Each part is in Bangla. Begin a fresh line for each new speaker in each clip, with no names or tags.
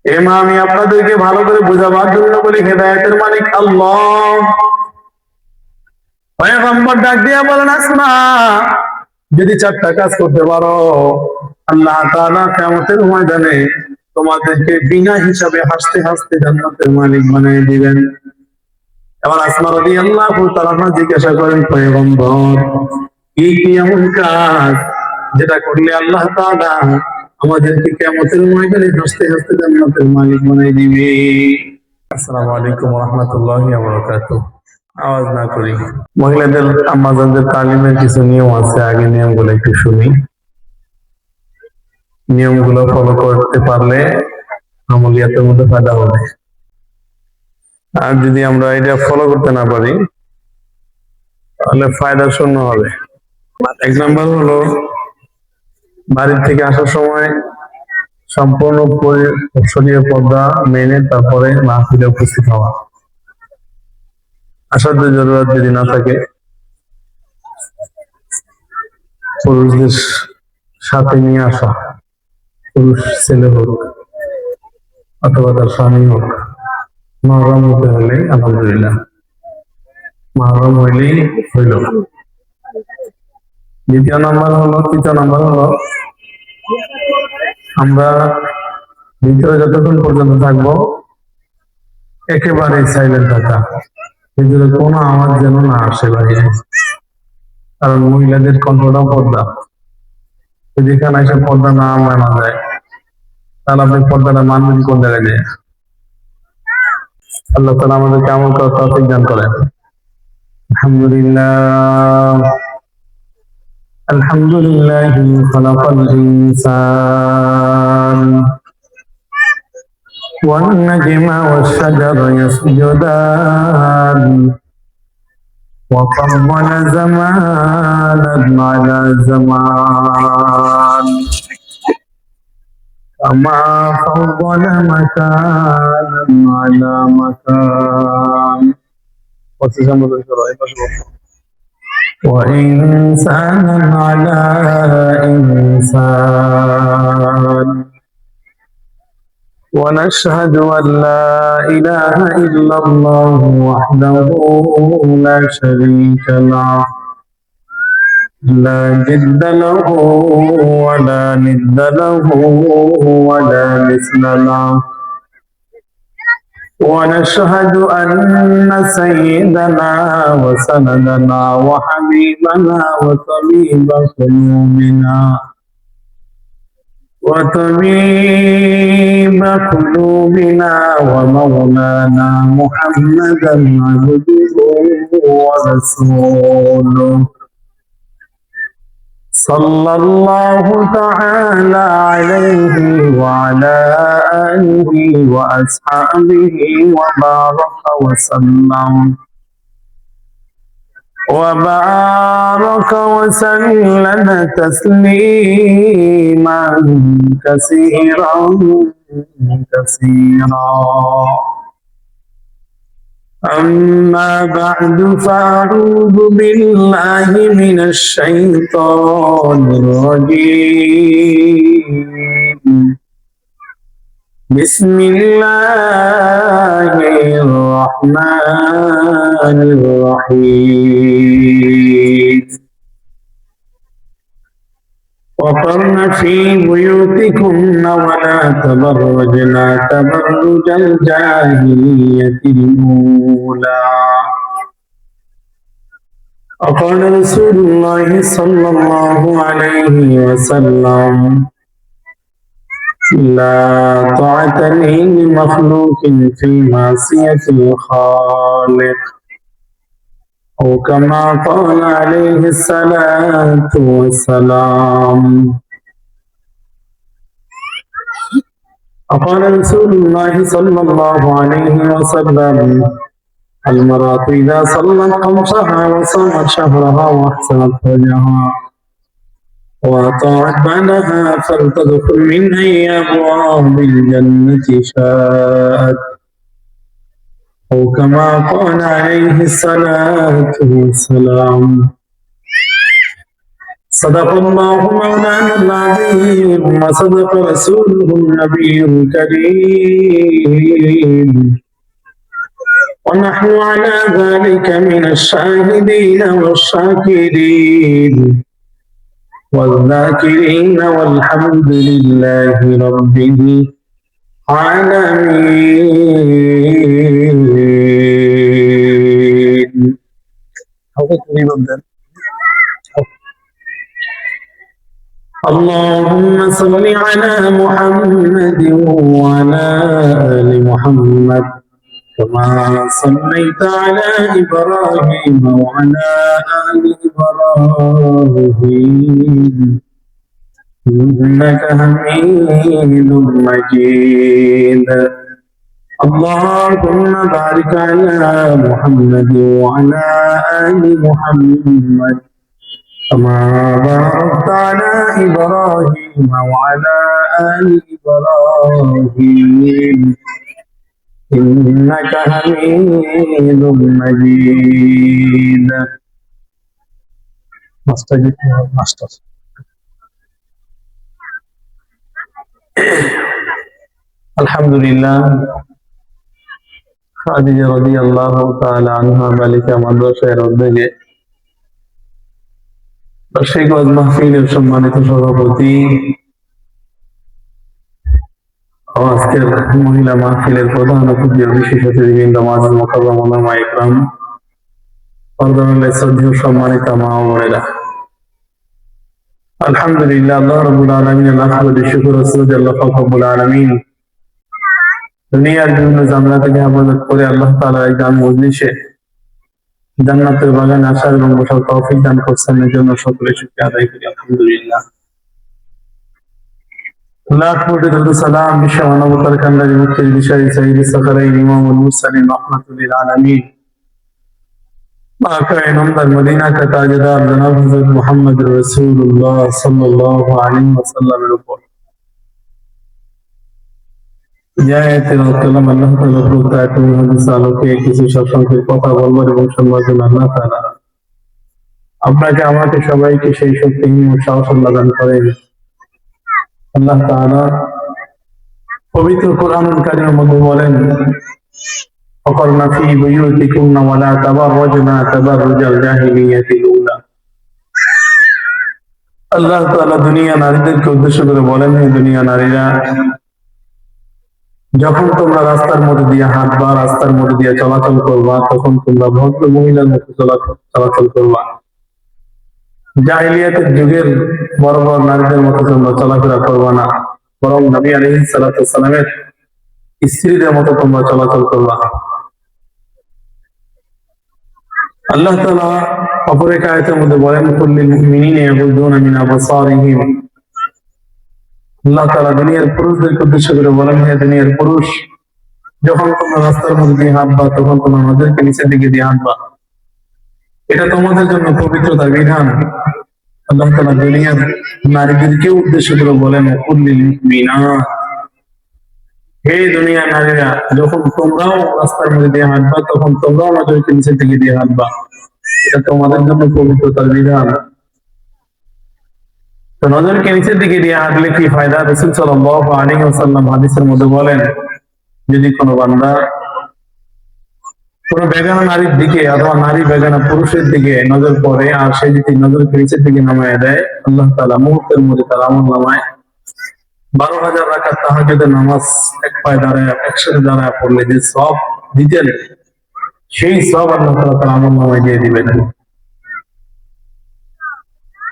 আমি আপনাদেরকে ভালো করে বোঝাবার জন্য বলি, হেদায়েতের মালিক আল্লাহ। পয়গম্বর ডাক দিয়া বলেন, আসমা যদি চারটা কাজ করতে পারো, আল্লাহ তাআলা কিয়ামতের ময়দানে তোমাদেরকে বিনা হিসাবে হাসতে হাসতে জান্নাতের মালিক বানিয়ে দিবেন। এবার আসমা রাদিয়াল্লাহু তাআলা জিজ্ঞাসা করেন, পয়গম্বর কি কি এমন কাজ যেটা করলে আল্লাহ তাআলা আমাদেরকে কিয়ামতের ময়দানে হাসতে হাসতে জান্নাতের মালিক বানিয়ে দিবে? আসসালামু আলাইকুম ওয়া রাহমাতুল্লাহি ওয়া বারাকাতুহু। আওয়াজ না করি। মহিলাদের আম্মাজানদের তালিমের কিছু নিয়ম আছে, আগে নিয়মগুলো একটু শুনি। নিয়মগুলো ফলো করতে পারলে আমলিয়াতের মধ্যে ফায়দা হবে। আর যদি আমরা এটা ফলো করতে না পারি তাহলে ফায়দা শূন্য হবে। এক নাম্বার হলো, বাড়ির থেকে আসার সময় সম্পূর্ণ শরীরের পর্দা মেনে তারপরে মাহফিলে উপস্থিত হওয়া। আসার জরুরত যদি না থাকে, পুরুষদের সাথে নিয়ে আসা, পুরুষ ছেলে হোক অথবা তার স্বামী হোক, মাহরাম হতে হলে আলহামদুলিল্লাহ, মাহরাম হইলেই হইল। তৃতীয় নাম্বার হলো আমরা ভিতরে যতক্ষণ পর্যন্ত থাকবো একেবারে সাইলেন্ট থাকা, ভিতরে কোনো আওয়াজ যেন না আসে বাইরে। কারণ মহিলাদের কণ্ঠটাও পর্দা, যেখানে এসে পর্দা না মানা যায় তাহলে আপনি পর্দাটা মানবেন কোন জায়গায় যায়? আল্লাহ তাআলা আমাদেরকে আমল করার তৌফিক দান করেন। আলহামদুলিল্লাহ। আলহামদুলিল্লাহি খালাকাল ইনসান ওয়ান নাজমা ওয়াশ শাজারা ইয়াসজুদান ওয়া ফাদ্দালা জামানান আলা জামান كما فضل مكانا على مكان وإنسانا على إنسان ونشهد أن لا إله إلا الله وحده لا شريك له لا جد له ولا ند له ولا مثل له ونشهد أن سيدنا وسندنا وحبيبنا وطبيب قلوبنا ومولانا محمدا عبده ورسوله صلى الله تعالى عليه وعلى آله وأصحابه وبارك وسلم تسليما كثيرا كثيرا. أما بعد فأعوذ بالله من الشيطان الرجيم. بسم الله الرحمن الرحيم. وقرن في بيوتكن ولا تبرجن تبرج الجاهلية الأولى. وقال رسول الله صلى الله عليه وسلم لا طاعة لمخلوق في معصية الخالق أو كما قال عليه الصلاة والسلام. وقال رسول الله صلى الله عليه وسلم المرأة إذا صلت خمسها وصامت شهرها وأحسنت فرجها وأطاعت بعدها فلتدخل من أي أبواب الجنة شاءت أو كما قال عليه الصلاة والسلام. صدق الله مولانا العظيم وصدق رسوله النبي الكريم ونحن على ذلك من الشاهدين والشاكرين والذاكرين والحمد لله رب العالمين. اللهم صل على محمد وعلى آل محمد كما صليت على إبراهيم وعلى آل إبراهيم إنك حميد مجيد. اللهم بارك على محمد وعلى آل محمد كما باركت على إبراهيم وعلى آل إبراهيم إنك حميد مجيد. আলহামদুলিল্লাহ, খাদিজা রাদিয়াল্লাহু তাআলা আনহা বালিকা মাদ্রাসার উদ্যোগে বার্ষিক ওয়াজ মাহফিলের সম্মানিত সভাপতি ও আজকের মহিলা মাহফিলের প্রধান অতিথি ও বিশেষ অতিথিবৃন্দ, মাআযুল মুকাররম উলামা ইকরাম, পর্দার শ্রদ্ধেয় সম্মানিত মা ও বোনেরা, আলহামদুলিল্লাহ, আল্লাহ রাব্বুল আলামিনের লাখ কোটি শুকর ও সুজুদ আল্লাহ রাব্বুল আলামিন দুনিয়ার বিভিন্ন জামলা থেকে হেফাজত করে আল্লাহ তাআলা এই দান মজলিসে জান্নাতের বাগানে আসার এবং বসার তৌফিক দান করছেন। এর জন্য সকলে শুকরিয়া আদায় করি আলহামদুলিল্লাহ। লাখ কোটি দরুদ সালাম বিশ্ব মানবতার কান্ডারি মুক্তির দিশারি সাইয়্যিদ সাকারাইন ইমামুল মুরসালিন রাহমাতুল লিল আলামিন মাকায়ে নামদার মদিনা কা তাজদার জনাব হযরত মুহাম্মদ রাসূলুল্লাহ সাল্লাল্লাহু আলাইহি ওয়াসাল্লামের উপর আল্লাহ তাআলা কিছু সংক্ষেপ কথা বলবো এবং শুনবার জন্য আল্লাহ তাআলা আপনাকে আমাকে সবাইকে সেই শক্তি ও সাহস দান করেন। আল্লাহ তাআলা পবিত্র কোরআনুল কারীমের মধ্যে বলেন, ওয়াকারনা ফী বুয়ুতিকুন্না ওয়া লা তাবাররাজনা তাবাররুজাল জাহিলিয়াতিল উলা। আল্লাহ তাআলা দুনিয়া নারীদেরকে উদ্দেশ্য করে বলেন, হে দুনিয়া নারীরা, যখন তোমরা রাস্তার মধ্যে দিয়ে হাঁটবা, রাস্তার মধ্যে দিয়ে চলাচল করবা, তখন তোমরা ভদ্র মহিলার মতো চলাচল করবা। জাহিলিয়াতের যুগের বড় বড় নারীদের মতো তোমরা চলাফেরা করবা না, বরং নবী আলাইহিস সালাতু ওয়াস সালামের স্ত্রীদের মতো তোমরা চলাচল করবা। আল্লাহ তাআলা অপর এক আয়াতের মধ্যে বলেন, কুল্লিল মুমিনিনা ইয়াগুদ্দুনা মিন আবসারিহিম। আল্লাহ তাআলা দুনিয়ার পুরুষদেরকে উদ্দেশ্য করে বলেন, হে দুনিয়ার পুরুষ, যখন তোমরা রাস্তার মধ্যে দিয়ে হাঁটবা, তখন তোমরা নজরকে নিচের দিকে দিয়ে হাঁটবা। এটা তোমাদের জন্য পবিত্রতার বিধান। আল্লাহ তাআলা দুনিয়ার নারীদেরকে উদ্দেশ্য করে বলেন, কুল্লিল মুমিনাত, হে দুনিয়ার নারীরা, যখন তোমরাও রাস্তার মধ্যে দিয়ে হাঁটবা, তখন তোমরাও নজরকে নিচের দিকে দিয়ে হাঁটবা। এটা তোমাদের জন্য পবিত্রতার বিধান। তো নজরকে নিচের দিকে দিয়ে হাঁটলে কি ফায়দা? রাসূল সাল্লাল্লাহু আলাইহি ওয়াসাল্লাম হাদিসের মধ্যে বলেন, যদি কোনো বান্দা কোনো বেগানা নারীর দিকে অথবা নারী বেগানা পুরুষের দিকে নজর পড়ে আর সে যদি নজরকে নিচের দিকে নামায় দেয়, আল্লাহ তাআলা মুহূর্তের মধ্যে তার আমল নামায় 12,000 রাকাত তাহাজ্জুদের নামাজ এক পায়ে দাঁড়ায় একসাথে দাঁড়ায় পড়লে যে সওয়াব দিতেন, সেই সওয়াব আল্লাহ তাআলা তার আমল নামায় দিয়ে দিবেন।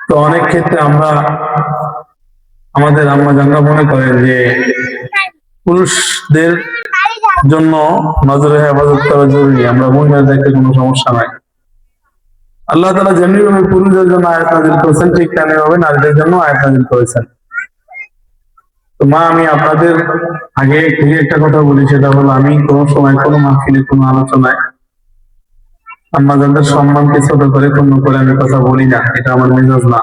তো অনেক ক্ষেত্রে আমরা আমাদের আম্মা জানরা মনে করেন যে পুরুষদের জন্য নজরে হেফাজত করা জরুরি, আমরা মহিলাদেরকে কোনো সমস্যা নাই। আল্লাহ তাআলা যেমনি ভাবে পুরুষদের জন্য আয়াত নাযিল করেছেন, ঠিক তেমনি ভাবে নারীদের জন্য আয়াত নাযিল করেছেন। তো মা, আমি আপনাদের আগে থেকে একটা কথা বলি, সেটা হলো, আমি কোনো সময় কোনো মাহফিলে কোনো আলোচনায় আম্মা জানদের সম্মানকে ছোট করে ক্ষুণ্ণ করে আমি কথা বলি না, এটা আমার মেজাজ না।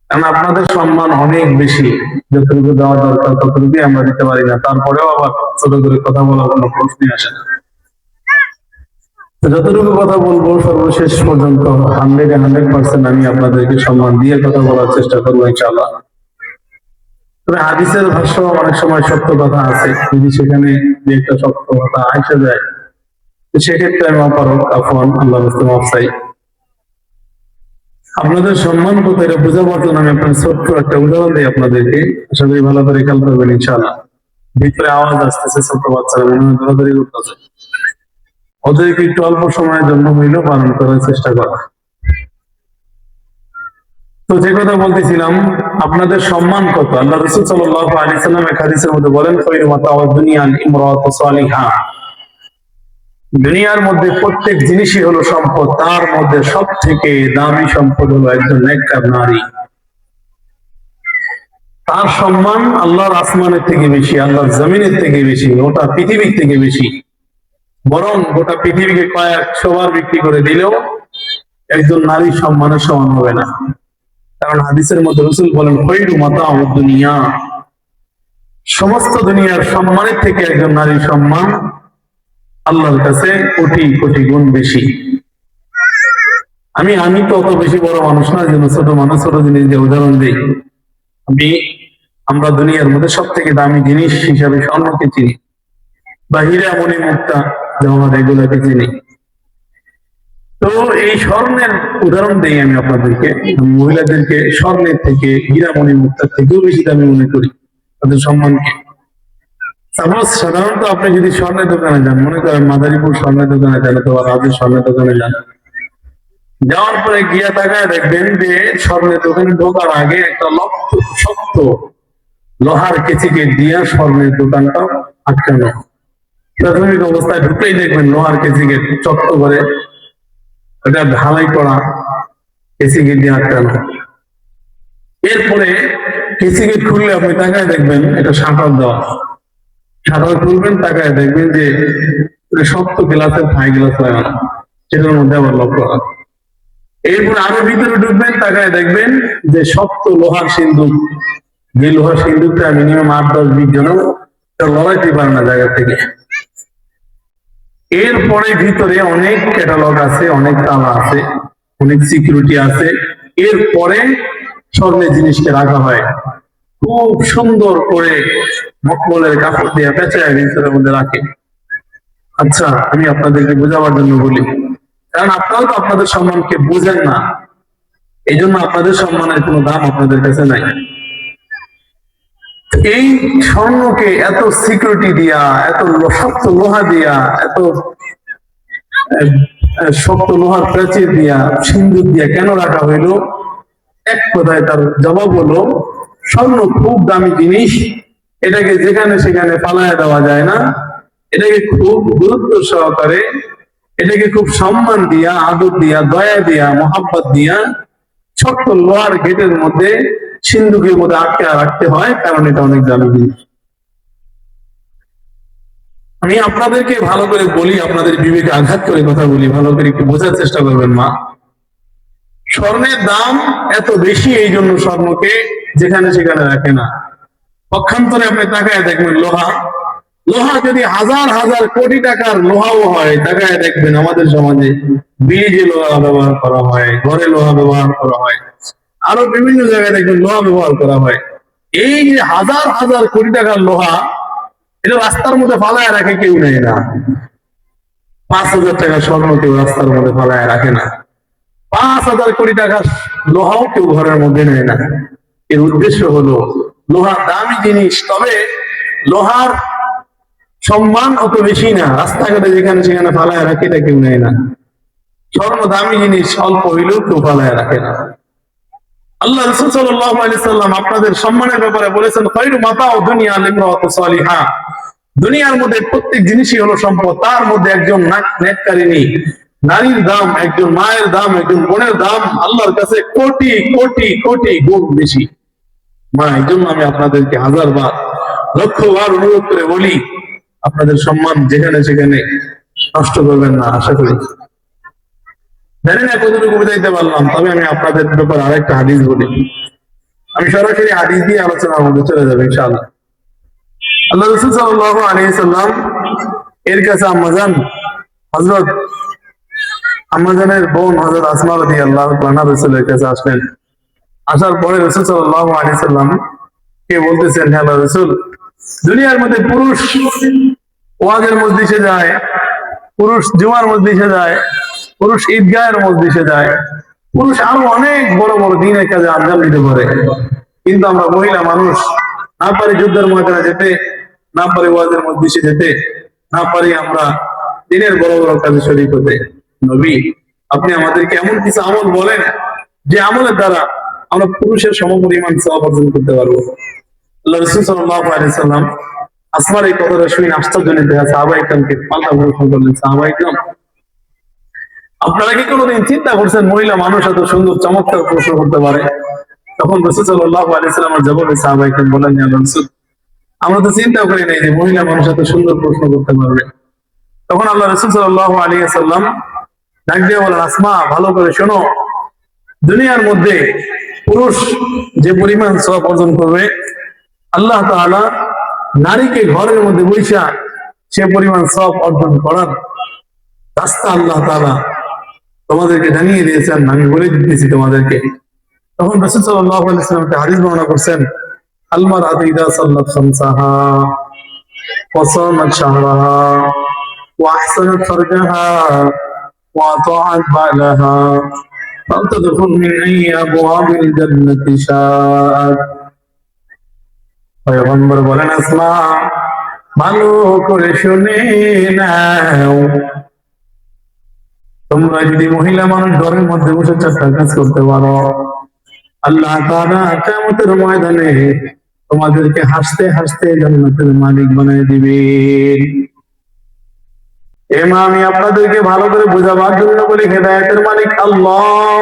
কারণ আপনাদের সম্মান অনেক বেশি, যতটুকু দেওয়া দরকার ততটুকুই আমরা দিতে পারি না, তারপরেও আবার ছোট করে কথা বলার কোনো প্রশ্নই আসে না। যতটুকু কথা বলবো সর্বশেষ পর্যন্ত 100% আমি আপনাদেরকে সম্মান দিয়ে কথা বলার চেষ্টা করবো ইনশাআল্লাহ। তবে হাদিসের ভাষ্য অনেক সময় সত্য কথা আছে, যদি সেখানে যে একটা সত্য কথা আসা যায় সেক্ষেত্রে আমি অপারক আফওয়ান আল্লাহ মাফ চাই। আপনাদের সম্মান কত এটা বোঝাবার জন্য আমি আপনার ছোট্ট একটা উদাহরণ দিই আপনাদেরকে, আশা করি ভালো করে খেয়াল করবেন ইনশাআল্লাহ। ভিতরে আওয়াজ আসতেছে, ছোট্ট বাচ্চারা মনে হয় দৌড়াদৌড়ি করতেছে, ওদেরকে একটু অল্প সময়ের জন্য হইলেও পালন করার চেষ্টা করা। তো যে কথা বলতেছিলাম, আপনাদের সম্মান কত। আল্লাহ রাসূল সাল্লাল্লাহু আলাইহি ওয়াসাল্লাম এক হাদিসের মধ্যে বলেন, খায়রু মাতাউদ দুনিয়াল ইমরাতু সালিহা, দুনিয়ার মধ্যে প্রত্যেক জিনিসই হলো সম্পদ, তার মধ্যে সব থেকে দামি সম্পদ হলো একজন নেককার নারী। তার সম্মান আল্লাহর আসমানের থেকে বেশি, আল্লাহর জমিনের থেকে বেশি, গোটা পৃথিবীর থেকে বেশি। বরং গোটা পৃথিবীকে কয়েকশো বার বিক্রি করে দিলেও একজন নারীর সম্মানের সমান হবে না। কারণ হাদিসের মধ্যে রাসূল বলেন, খায়রু মাতাউদ দুনিয়া, সমস্ত দুনিয়ার সম্মানের থেকে একজন নারীর সম্মান আল্লাহর কাছে কোটি কোটি গুণ বেশি। আমি তো অত বেশি বড় মানুষ না, যেন ছোট মানুষ ছোট জিনিস দিয়ে উদাহরণ দিই। আমরা দুনিয়ার মধ্যে সব থেকে দামি জিনিস হিসাবে স্বর্ণকে চিনি, বা হীরা মণি মুক্তা জওহর এগুলাকে চিনি। তো এই স্বর্ণের উদাহরণ দিই আমি আপনাদেরকে। মহিলাদেরকে স্বর্ণের থেকে, হীরা মণি মুক্তার থেকেও বেশি দামি মনে করি তাদের সম্মানকে। সাধারণত আপনি যদি স্বর্ণের দোকানে যান, মনে করেন মাদারীপুর স্বর্ণের দোকানে যান অথবা রাজের স্বর্ণের দোকানে যান, যাওয়ার পরে গিয়া তাকায় দেখবেন যে স্বর্ণের দোকানে ঢোকার আগে একটা শক্ত লোহার কেচিকেট দিয়া স্বর্ণের দোকানটা আটকানো। প্রাথমিক অবস্থায় ঢুকলেই দেখবেন লোহার কেচিকেট চক্ত করে, এটা ঢালাই করা কেচিকেট দিয়ে আটকানো। এরপরে কেচিকেট খুললে আপনি তাকায় দেখবেন এটা শাটার দেওয়া। শাটার খুলবেন, তাকায় দেখবেন যে শক্ত গ্লাসের থাই গ্লাস লাগানো, সেটার মধ্যে আবার লক করা। এরপরে আরো ভিতরে ঢুকবেন, তাকায় দেখবেন যে শক্ত লোহার সিন্দুক, যে লোহার সিন্দুকটা মিনিমাম 8-10-20 জন লড়াইতে পারে না জায়গা থেকে। এরপরে ভিতরে অনেক ক্যাটালগ আছে, অনেক তালা আছে, অনেক সিকিউরিটি আছে। এরপরে স্বর্ণের জিনিসকে রাখা হয় খুব সুন্দর করে মখমলের কাপড় দিয়ে পেঁচায় ভিতরের মধ্যে রাখে। আচ্ছা, আমি আপনাদেরকে বোঝাবার জন্য বলি, কারণ আপনারাও তো আপনাদের সম্মানকে বুঝেন না, এই জন্য আপনাদের সম্মানের কোনো দাম আপনাদের কাছে নাই। এই স্বর্ণকে এত সিকিউরিটি দিয়া, এত শক্ত লোহা দিয়া, এত শক্ত লোহার প্রাচীর দিয়া, সিন্দুক দিয়া কেন রাখা হইলো? এক কথায় তার জবাব হলো, স্বর্ণ খুব দামি জিনিস, এটাকে যেখানে সেখানে ফালায় দেওয়া যায় না। এটাকে খুব গুরুত্ব সহকারে, এটাকে খুব সম্মান দিয়া, আদর দিয়া, দয়া দিয়া, মহাব্বত দিয়া ছোট্ট লোহার গেটের মধ্যে, সিন্ধুকের মধ্যে আটকে রাখতে হয়, কারণ এটা অনেক দামি জিনিস। আমি আপনাদেরকে ভালো করে বলি, আপনাদের বিবেকে আঘাত করে কথা বলি, ভালো করে একটু বোঝার চেষ্টা করবেন। মা, স্বর্ণের দাম এত বেশি এই জন্য স্বর্ণকে যেখানে সেখানে রাখে না। পক্ষান্তরে আপনি তাকায় দেখবেন লোহা যদি হাজার হাজার কোটি টাকার লোহাও হয়, তাকায় দেখবেন আমাদের সমাজে ব্রিজে লোহা ব্যবহার করা হয়, ঘরে লোহা ব্যবহার করা হয়, আরো বিভিন্ন জায়গায় দেখবেন লোহা ব্যবহার করা হয়। এই যে হাজার হাজার কোটি টাকার লোহা, এটা রাস্তার মধ্যে ফালায় রাখে কেউ নেয় না। 5,000 টাকার স্বর্ণ কেউ রাস্তার মধ্যে ফালায় রাখে না। 5,000 কোটি টাকার লোহাও কেউ ঘরের মধ্যে নেয় না। এর উদ্দেশ্য হলো, লোহা দামি জিনিস, তবে লোহার সম্মান অত বেশি না, রাস্তাঘাটে যেখানে সেখানে ফালায় রাখে এটা কেউ নেয় না। স্বর্ণ দামি জিনিস, অল্প হইলেও কেউ ফালায় রাখে না। আল্লাহ রাসূল সাল্লাল্লাহু আলাইহি সাল্লাম আপনাদের সম্মানের ব্যাপারে বলেছেন, খায়রু মাতাউ দুনিয়া লিমরাতু সালিহা, দুনিয়ার মধ্যে প্রত্যেক জিনিসই হলো সম্পদ, তার মধ্যে একজন নেককারিনী নারীর দাম, একজন মায়ের দাম, একজন বোনের দাম আল্লাহর কাছে কোটি কোটি কোটি গুণ বেশি। মা, এই জন্য আমি আপনাদেরকে হাজার বার, লক্ষ বার অনুরোধ করে বলি, আপনাদের সম্মান যেখানে সেখানে নষ্ট করবেন না। আশা করি জানি না কতটুকু বুঝাইতে পারলাম, তবে আমি আপনাদের ব্যাপারে আরেকটা হাদিস বলি। আমি সরাসরি হাদিস দিয়ে আলোচনার মধ্যে চলে যাবো ইনশাআল্লাহ। আল্লাহ রাসূল সাল্লাল্লাহু আলাইহি সাল্লাম এর কাছে আম্মাজান হযরত আমাদের বোন হযরত আসমা রাদিয়াল্লাহু তাআলা রাসূলের কাছে আসলেন। আসার পরে রাসূল সাল্লাল্লাহু আলাইহি সাল্লাম কে বলতেছেন, হে আল্লাহর রাসূল, দুনিয়ার মধ্যে পুরুষ ওয়াজের মজলিসে যায়, পুরুষ জুমার মজলিসে যায়, পুরুষ ঈদগাহের মজলিসে যায়, পুরুষ আরো অনেক বড় বড় দিনের কাজে আঞ্জাম দিতে পারে, কিন্তু আমরা মহিলা মানুষ না পারি যুদ্ধের ময়দানে যেতে, না পারি ওয়াজের মজলিসে যেতে, না পারি আমরা দিনের বড় বড় কাজে শরীক হতে। নবী, আপনি আমাদেরকে এমন কিছু আমল বলেন যে আমলের দ্বারা আমরা পুরুষের সমপরিমাণ সওয়াব অর্জন করতে পারবো। আল্লাহ রাসূল সাল্লাল্লাহু আলাইহি সাল্লাম আসমার এই কথাটা শুনে আশ্চর্যজনিত হয়ে সাহাবায়ে কেরামকে পাল্টা প্রশ্ন করলেন, সাহাবায়ে কেরাম, আপনারা কি কোনোদিন চিন্তা করছেন মহিলা মানুষ এত সুন্দর চমৎকার প্রশ্ন করতে পারে? তখন রাসূল সাল্লাল্লাহু আলাইহি সাল্লামের জবাবে সাহাবায়ে কেরাম বলেন, ইয়া রাসূল, আমরা তো চিন্তা করি নাই যে মহিলা মানুষ এত সুন্দর প্রশ্ন করতে পারবে। তখন আল্লাহ রাসূল সাল্লাল্লাহু আলাইহি সাল্লাম ডাক দিয়ে বলেন, আসমা, ভালো করে শোনো, দুনিয়ার মধ্যে পুরুষ যে পরিমাণ সওয়াব অর্জন করবে, আল্লাহ তাআলা নারীকে ঘরের মধ্যে বৈশা সে পরিমাণ সওয়াব অর্জন করার রাস্তা আল্লাহ তাআলা তোমাদেরকে জানিয়ে দিয়েছেন, আমি বলে দিতেছি তোমাদেরকে। তখন রাসূল সাল্লাল্লাহু আলাইহি ওয়াসাল্লাম একটা হাদিস বর্ণনা করছেন, আল মারআতু ইযা সাল্লাত খামসাহা ওয়া সামাত শাহরাহা ওয়া আহসানাত ফারজাহা ওয়া আতাআত বালাহা ফালতাদখুল মিন আইয়ি আবওয়াবিল জান্নাতি শাআত। পয়গম্বর বলেন, আসমা, ভালো করে শুনে নাও, তোমরা যদি মহিলা মানুষ ঘরের মধ্যে বসে চারটা কাজ করতে পারো, আল্লাহ তাআলা কিয়ামতের ময়দানে তোমাদেরকে হাসতে হাসতে জান্নাতের মালিক বানিয়ে দিবেন। আমি আপনাদেরকে ভালো করে বোঝাবার জন্য বলি, হেদায়েতের মালিক আল্লাহ।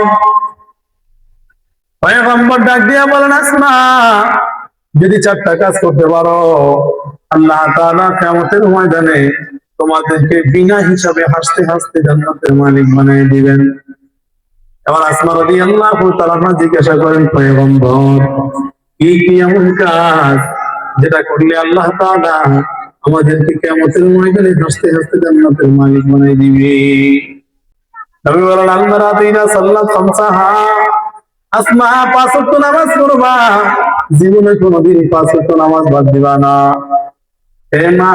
পয়গম্বর ডাক দিয়া বলেন, আসমা, যদি চারটা কাজ করতে পারো, আল্লাহ তাআলা কিয়ামতের ময়দানে তোমাদেরকে বিনা হিসাবে হাসতে হাসতে জান্নাতের মালিক বানিয়ে দিবেন। এবার আসমা রাদিয়াল্লাহু তাআলা জিজ্ঞাসা করেন, পয়গম্বর, কি কি এমন কাজ যেটা করলে আল্লাহ তাআলা আমাদেরকে কিয়ামতের ময়দানে হাসতে হাসতে জান্নাতের মালিক বানিয়ে দিবে? নবী বলেন, আল মারআতু ইযা সাল্লাত খামসাহা, আসমা, পাঁচ ওয়াক্ত নামাজ পড়বা, জীবনে কোনোদিন পাঁচ ওয়াক্ত নামাজ বাদ দিবা না। হে মা,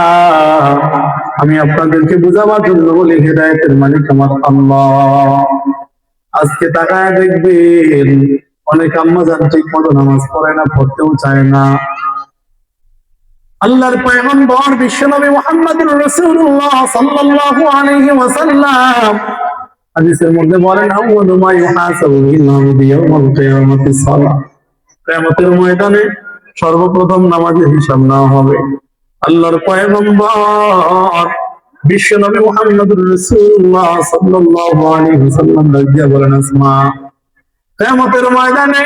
আমি আপনাদেরকে বুঝাবার জন্য বলি, হেদায়েতের মালিক আমার আল্লাহ। আজকে তাকায় দেখবেন অনেক আম্মা জান ঠিক মতো নামাজ পড়ে না, পড়তেও চায় না। আল্লাহর পয়গম্বর বিশ্বনবী মুহাম্মদুর রাসূলুল্লাহ সাল্লাল্লাহু আলাইহি ওয়াসাল্লাম হাদিসের মধ্যে বলেন, আউয়ালু মা ইউহাসাবু বিল আবদি ইয়াওমাল কিয়ামাতি সালাত। কিয়ামতের ময়দানে সর্বপ্রথম নামাজের হিসাব নেওয়া হবে। আল্লাহর পয়গম্বর বিশ্বনবী মুহাম্মদুর রাসূলুল্লাহ সাল্লাল্লাহু আলাইহি ওয়াসাল্লাম রাজিয়া বলেন, আসমা, কিয়ামতের ময়দানে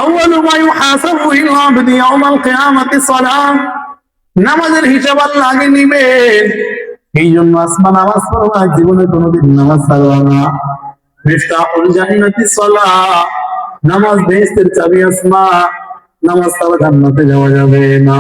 আউয়ালু মা ইউহাসাবু বিল আবদি ইয়াওমাল কিয়ামাতি সালাত, নামাজের হিসাব আল্লাহ আগে নিবেন। এই জন্য আসমা, নামাজ পড়বা, জীবনে কোনোদিন নামাজ ছাড়বা না। মিফতাহুল জান্নাতি সালাত, নামাজ বেহেশতের চাবি আসমা, নামাজ ছাড়া জান্নাতে যাওয়া যাবে না।